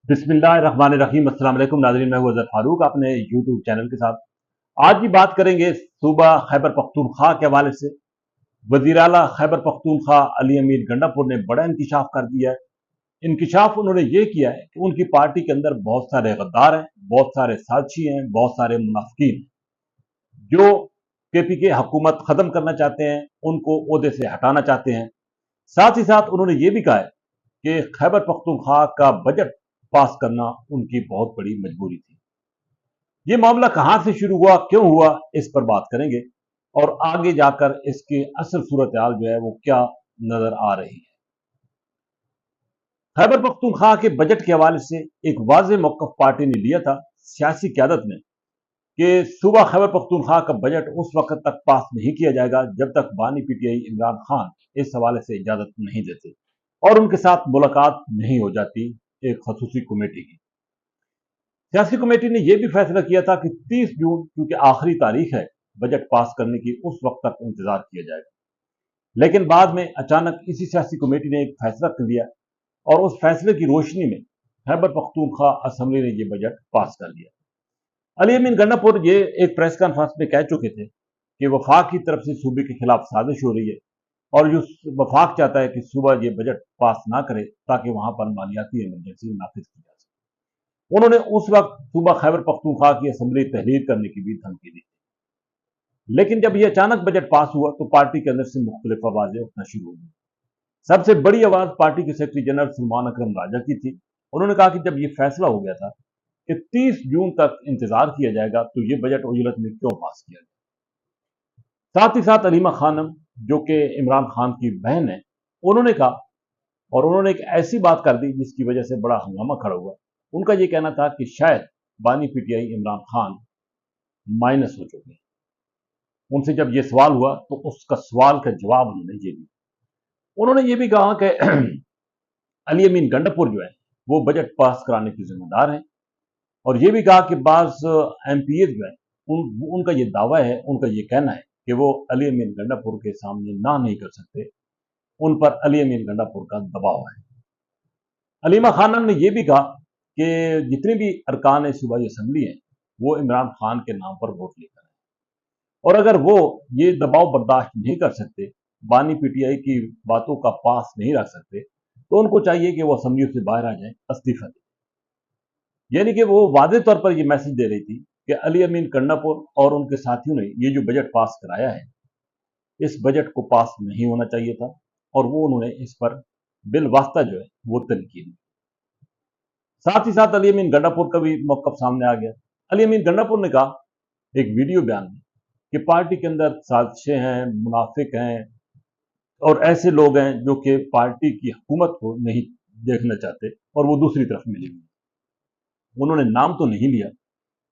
बिस्मिल्लाहिर्रहमानिर्रहीम। अस्सलाम वालेकुम नाज़रीन, मैं हूं अज़हर फारूक अपने यूट्यूब चैनल के साथ। आज की बात करेंगे सूबा खैबर पख्तूनख्वा के हवाले से। वज़ीर आला खैबर पख्तूनख्वा अली अमीर गंडापुर ने बड़ा इंकिशाफ कर दिया है। इंकिशाफ उन्होंने ये किया है कि उनकी पार्टी के अंदर बहुत सारे गद्दार हैं, बहुत सारे साजिशी हैं, बहुत सारे मुनाफिकीन जो केपी के हुकूमत खत्म करना चाहते हैं, उनको ओहदे से हटाना चाहते हैं। साथ ही साथ उन्होंने ये भी कहा है कि खैबर पख्तूनख्वा का बजट पास करना उनकी बहुत बड़ी मजबूरी थी। ये मामला कहां से शुरू हुआ, क्यों हुआ, इस पर बात करेंगे और आगे जाकर इसकी असल सूरत हाल जो है वो क्या नजर आ रही है। खैबर पख्तूनख्वा के बजट के हवाले से एक वाज़ेह मौक़िफ़ पार्टी ने लिया था, सियासी क़यादत ने, कि सूबा खैबर पख्तूनख्वा का बजट उस वक्त तक पास नहीं किया जाएगा जब तक बानी पीटीआई इमरान खान इस हवाले से इजाजत नहीं देते और उनके साथ मुलाकात नहीं हो जाती एक खसूसी कमेटी की। सियासी कमेटी ने यह भी फैसला किया था कि 30 जून क्योंकि आखिरी तारीख है बजट पास करने की, उस वक्त तक इंतजार किया जाएगा। लेकिन बाद में अचानक इसी सियासी कमेटी ने एक फैसला कर लिया और उस फैसले की रोशनी में खैबर पख्तूनख्वा असेंबली ने यह बजट पास कर दिया। अली अमीन गंडापुर ये एक प्रेस कॉन्फ्रेंस में कह चुके थे कि वफाक की तरफ से सूबे के खिलाफ साजिश हो रही है और जो वफाक चाहता है कि सूबा ये बजट पास ना करे ताकि वहां पर मालियाती इमरजेंसी नाफिज की जा सके। उन्होंने उस वक्त सूबा खैबर पख्तूनख्वा की असेंबली तहरीर करने की भी धमकी दी। लेकिन जब यह अचानक बजट पास हुआ तो पार्टी के अंदर से मुख्तलिफ आवाजें उठना शुरू हो गई। सबसे बड़ी आवाज पार्टी के सेक्रेटरी जनरल सलमान अकरम राजा की थी। उन्होंने कहा कि जब यह फैसला हो गया था कि 30 जून तक इंतजार किया जाएगा तो यह बजट उजलत में क्यों पास किया गया। साथ ही साथ अलीमा खानम जो कि इमरान खान की बहन है, उन्होंने कहा और उन्होंने एक ऐसी बात कर दी जिसकी वजह से बड़ा हंगामा खड़ा हुआ। उनका यह कहना था कि शायद बानी पीटीआई इमरान खान माइनस हो चुके हैं। उनसे जब यह सवाल हुआ तो उसका सवाल का जवाब उन्होंने ये दिया। उन्होंने ये भी कहा कि अली अमीन गंडापुर जो है वो बजट पास कराने की जिम्मेदार है और ये भी कहा कि बाज एमपीए जो है उनका ये दावा है, उनका ये कहना है कि वो अली अमीन गंडापुर के सामने ना नहीं कर सकते, उन पर अली अमीन गंडापुर का दबाव है। अलीमा खानम ने यह भी कहा कि जितने भी अरकान सूबाई असेंबली हैं वो इमरान खान के नाम पर वोट लेकर आए और अगर वो ये दबाव बर्दाश्त नहीं कर सकते, बानी पीटीआई की बातों का पास नहीं रख सकते, तो उनको चाहिए कि वो असेंबली से बाहर आ जाए, इस्तीफा दें। यानी कि वो वादे तौर पर यह मैसेज दे रही थी कि अली अमीन गंडापुर और उनके साथियों ने ये जो बजट पास कराया है, इस बजट को पास नहीं होना चाहिए था और वो उन्होंने इस पर बिल वास्ता जो है वो तनकीद की। साथ ही साथ अली अमीन गंडापुर का भी मौक़िफ़ सामने आ गया। अली अमीन गंडापुर ने कहा एक वीडियो बयान में कि पार्टी के अंदर साजिशें हैं, मुनाफिक हैं और ऐसे लोग हैं जो कि पार्टी की हुकूमत को नहीं देखना चाहते और वो दूसरी तरफ मिले हुए। उन्होंने नाम तो नहीं लिया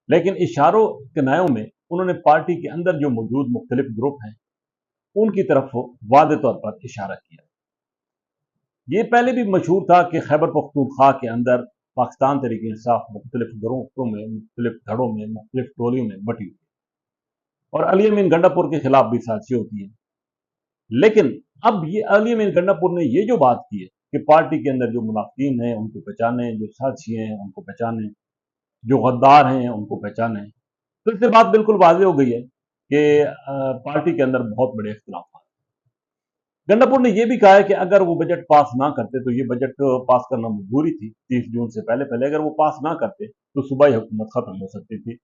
लेकिन इशारों किनायों में उन्होंने पार्टी के अंदर जो मौजूद मुख्तलिफ ग्रुप हैं उनकी तरफ वादे तौर पर इशारा किया। ये पहले भी मशहूर था कि खैबर पख्तूनख्वा के अंदर पाकिस्तान तहरीक इंसाफ मुख्तलिफ ग्रुपों में, मुख्तलिफ धड़ों में, मुख्तलिफ टोलियों में बटी हुई है और अली अमीन गंडापुर के खिलाफ भी साजिशें होती हैं। लेकिन अब ये अली अमीन गंडापुर ने ये जो बात की है कि पार्टी के अंदर जो मुनाफिकीन हैं उनको पहचाने, जो साजिशी हैं उनको पहचाने, जो गद्दार हैं उनको पहचाने, तो इससे बात बिल्कुल वाज़ेह हो गई है कि पार्टी के अंदर बहुत बड़े इख्तिलाफ हैं। गंडापुर ने यह भी कहा है कि अगर वो बजट पास ना करते तो ये बजट पास करना मजबूरी थी, 30 जून से पहले पहले अगर वो पास ना करते तो सूबाई हुकूमत खत्म हो सकती थी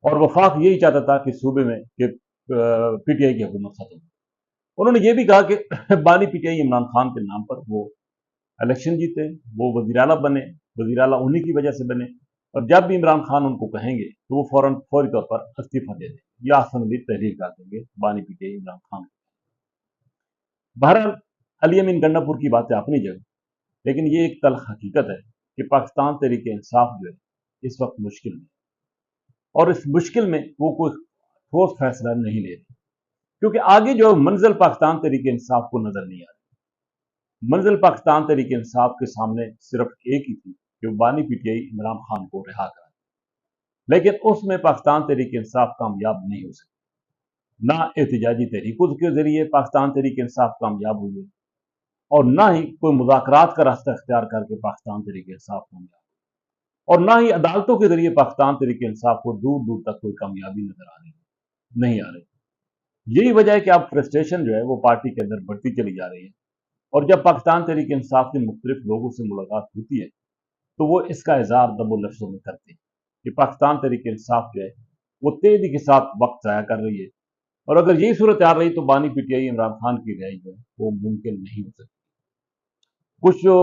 और वफाक यही चाहता था कि सूबे में कि पीटीआई की हुकूमत खत्म हो। उन्होंने ये भी कहा कि बानी पीटीआई इमरान खान के नाम पर वो इलेक्शन जीते, वो वज़ीर आला बने, वज़ीर आला उन्हीं की वजह से बने और जब भी इमरान खान उनको कहेंगे तो वो फौरी तौर पर इस्तीफा दे देंगे या असेंबली तहरीर कर देंगे बानी पीटीआई इमरान खान। बहरहाल अली अमीन गंडापुर की बातें अपनी जगह, लेकिन ये एक तल्ख हकीकत है कि पाकिस्तान तहरीक इंसाफ जो है इस वक्त मुश्किल में और इस मुश्किल में वो कोई ठोस फैसला नहीं ले रही क्योंकि आगे जो मंजिल पाकिस्तान तहरीक इंसाफ को नजर नहीं आ रही। मंजिल पाकिस्तान तहरीक इंसाफ के सामने सिर्फ एक ही थी कि बानी पीटीआई इमरान खान को रिहा करा, लेकिन उसमें पाकिस्तान तहरीक इंसाफ कामयाब नहीं हो सकी। ना एहतजाजी तहरीकों के जरिए पाकिस्तान तहरीक इंसाफ कामयाब हुई है और ना ही कोई मुज़ाकरात का रास्ता इख्तियार करके पाकिस्तान तहरीक इंसाफ कामयाब। और ना ही अदालतों के जरिए पाकिस्तान तहरीक इंसाफ को दूर दूर तक कोई कामयाबी नजर आ रही है, नहीं आ रही। यही वजह है कि अब फ्रस्ट्रेशन जो है वो पार्टी के अंदर बढ़ती चली जा रही है। और जब पाकिस्तान तहरीक इंसाफ के मुख्तलिफ लोगों से मुलाकात होती है तो वो इसका इजहार दबो लफ्जों में करते हैं कि पाकिस्तान तहरीक इंसाफ जो है वो तेजी के साथ वक्त ज़ाया कर रही है, और अगर यही सूरत आ रही तो बानी पीटीआई इमरान खान की रिहाई जो है वो मुमकिन नहीं हो सकती। कुछ जो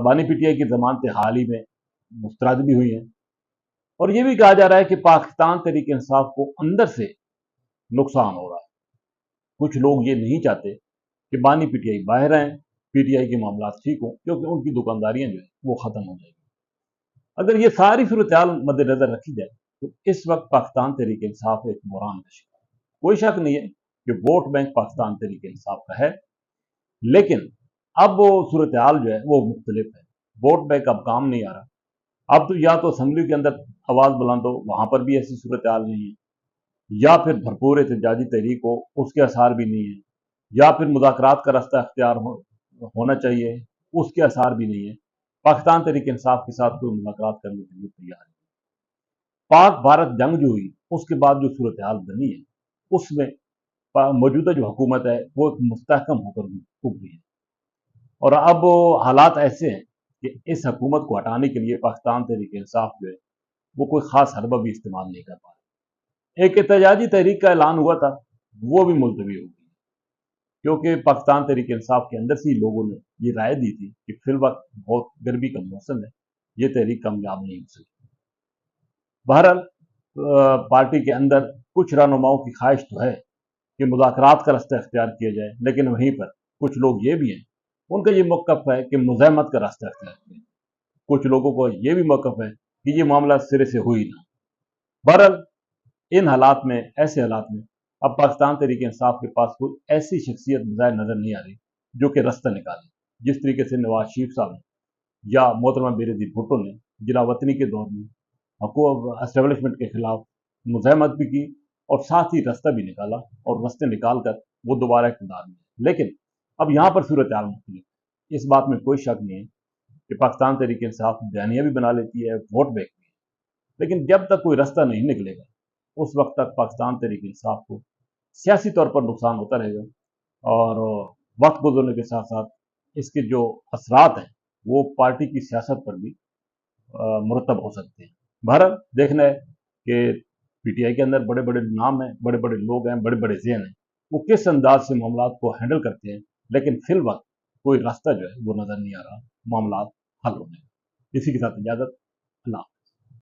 बानी पीटीआई की जमानतें हाल ही में मुस्तरद भी हुई हैं, और ये भी कहा जा रहा है कि पाकिस्तान तहरीक इंसाफ को अंदर से नुकसान हो रहा है। कुछ लोग ये नहीं चाहते कि बानी पीटीआई बाहर आए, पीटीआई के मामला ठीक हों, क्योंकि उनकी दुकानदारियां जो है वो खत्म हो जाएगी। अगर ये सारी सूरत मद्देनजर रखी जाए तो इस वक्त पाकिस्तान तहरीक इंसाफ एक बुरान का शिकार है। कोई शक नहीं है कि वोट बैंक पाकिस्तान तहरीक इंसाफ का है, लेकिन अब वो सूरत हाल जो है वो मुख्तलिफ है। वोट बैंक अब काम नहीं आ रहा। अब तो या तो असम्बली के अंदर आवाज बुलंद हो, वहां पर भी ऐसी सूरत हाल नहीं है, या फिर भरपूर एहतजाजी तहरीक हो, उसके आसार भी नहीं है, या फिर मुज़ाकरात का रास्ता अख्तियार होना चाहिए, उसके आसार भी नहीं है। पाकिस्तान तहरीक इंसाफ के साथ कोई मुलाकात करने के लिए तैयार है। पाक भारत जंग जो हुई उसके बाद जो सूरत हाल बनी है उसमें मौजूदा जो हुकूमत है वो एक मुस्तहकम होकर उभरी है, और अब हालात ऐसे हैं कि इस हुकूमत को हटाने के लिए पाकिस्तान तहरीक इंसाफ जो है वो कोई खास हरबा भी इस्तेमाल नहीं कर पा रहा। एक एहतजाजी तहरीक का ऐलान हुआ था, वो भी मुलतवी हो गई, क्योंकि पाकिस्तान तहरीक इंसाफ के अंदर से ही लोगों ने ये राय दी थी कि फिल वक्त बहुत गर्मी का मौसम है, ये तहरीक कामयाब नहीं हो सकती। बहरहाल पार्टी के अंदर कुछ रहनुमाओं की ख्वाहिश तो है कि मुज़ाकरात का रास्ता अख्तियार किया जाए, लेकिन वहीं पर कुछ लोग ये भी हैं, उनका ये मौक़िफ़ है कि मुज़ाहमत का रास्ता अख्तियार किया जाए। कुछ लोगों को ये भी मौक़िफ़ है कि ये मामला सिरे से हो ही ना। बहरहाल इन हालात में, ऐसे हालात में अब पाकिस्तान तहरीक इंसाफ के पास कोई ऐसी शख्सियत बज़ाहिर नज़र नहीं आ रही जो कि रास्ता निकाले। जिस तरीके से नवाज शरीफ साहब ने या मोहतरमा बेनज़ीर भुट्टो ने जिला वतनी के दौर में एस्टेब्लिशमेंट के खिलाफ मुज़ाहमत भी की और साथ ही रास्ता भी निकाला, और रास्ते निकाल कर वो दोबारा इक़्तिदार में। लेकिन अब यहाँ पर सूरत हाल मुख्तलिफ है। इस बात में कोई शक नहीं है कि पाकिस्तान तहरीक इंसाफ बयानियाँ भी बना लेती है, वोट बैंक भी है, लेकिन जब तक कोई रास्ता नहीं निकलेगा उस वक्त तक पाकिस्तान तहरीक इंसाफ को सियासी तौर पर नुकसान होता रहेगा, और वक्त गुजरने के साथ साथ इसके जो असरात हैं वो पार्टी की सियासत पर भी मुरतब हो सकते हैं। बहरहाल देखना है कि पीटीआई के अंदर बड़े बड़े नाम हैं, बड़े बड़े लोग हैं, बड़े बड़े ज़हन हैं, वो किस अंदाज से मामला को हैंडल करते हैं, लेकिन फिल वक्त कोई रास्ता जो है वो नज़र नहीं आ रहा मामला हल होने का। इसी के साथ इजाज़त, अल्लाह।